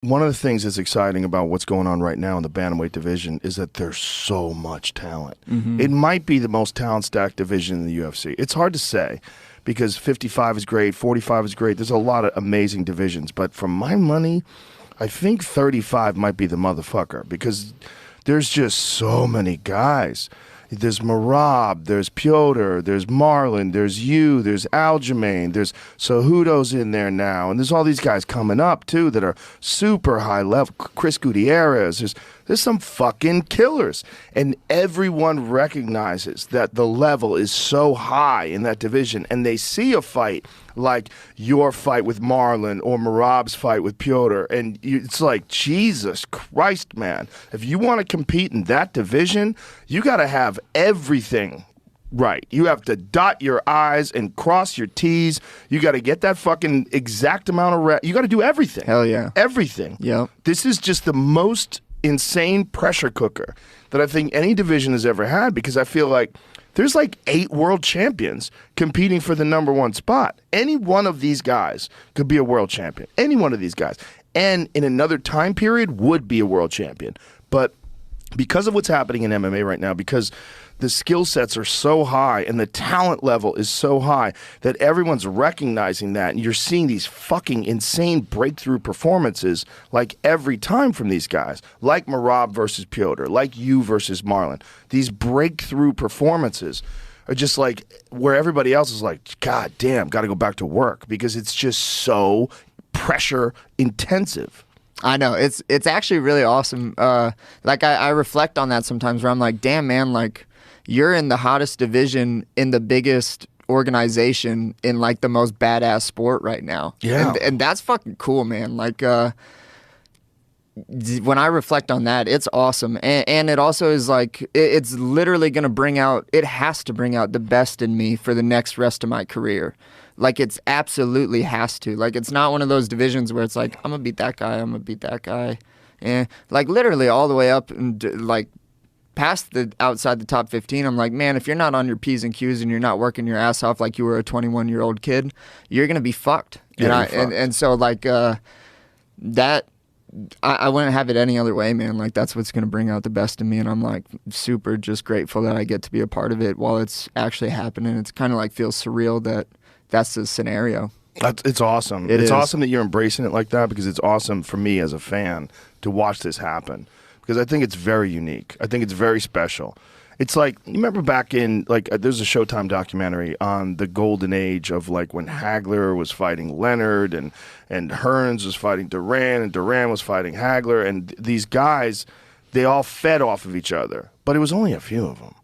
One of the things that's exciting about what's going on right now in the bantamweight division is that there's so much talent. It might be the most talent-stacked division in the UFC. It's hard to say because 55 is great, 45 is great. There's a lot of amazing divisions. But for my money, I think 35 might be the motherfucker because there's just so many guys. There's Merab, there's Piotr, there's Marlon, there's you, there's Aljamain, there's Cejudo's in there now, and there's all these guys coming up too that are super high level. Chris Gutierrez, there's some fucking killers, and everyone recognizes that the level is so high in that division, and they see a fight like your fight with Marlon or Merab's fight with Piotr, and it's like, Jesus Christ, man. If you want to compete in that division, you got to have everything right. You have to dot your I's and cross your T's. You got to get that fucking exact amount of you got to do everything. Hell yeah. Everything. Yeah. This is just the most insane pressure cooker that I think any division has ever had, because I feel like there's like 8 world champions competing for the #1 spot. Any one of these guys could be a world champion. Any one of these guys. And in another time period would be a world champion. But because of what's happening in MMA right now, because the skill sets are so high and the talent level is so high that everyone's recognizing that, and you're seeing these fucking insane breakthrough performances like every time from these guys, like Merab versus Piotr, like you versus Marlon. These breakthrough performances are just like where everybody else is like, God damn, got to go back to work, because it's just so pressure intensive. I know, it's actually really awesome. Like I reflect on that sometimes where I'm like, damn man, like you're in the hottest division in the biggest organization in like the most badass sport right now. Yeah. And that's fucking cool, man. Like when I reflect on that, it's awesome. And it also is like, it's literally going to bring out, it has to bring out the best in me for the next rest of my career. Like, it's absolutely has to. Like, it's not one of those divisions where it's like, I'm going to beat that guy, I'm going to beat that guy. And like literally all the way up and like past the outside the top 15, I'm like, man, if you're not on your P's and Q's and you're not working your ass off like you were a 21-year-old kid, you're going to be fucked. Yeah, And so like that, I wouldn't have it any other way, man. Like, that's what's going to bring out the best in me. And I'm like super just grateful that I get to be a part of it while it's actually happening. It's kind of like feels surreal that that's the scenario. It's awesome. It's awesome that you're embracing it like that, because it's awesome for me as a fan to watch this happen, because I think it's very unique. I think it's very special. It's like, you remember back in, like, there's a Showtime documentary on the golden age of, like, when Hagler was fighting Leonard and Hearns was fighting Duran and Duran was fighting Hagler, and these guys, they all fed off of each other, but it was only a few of them.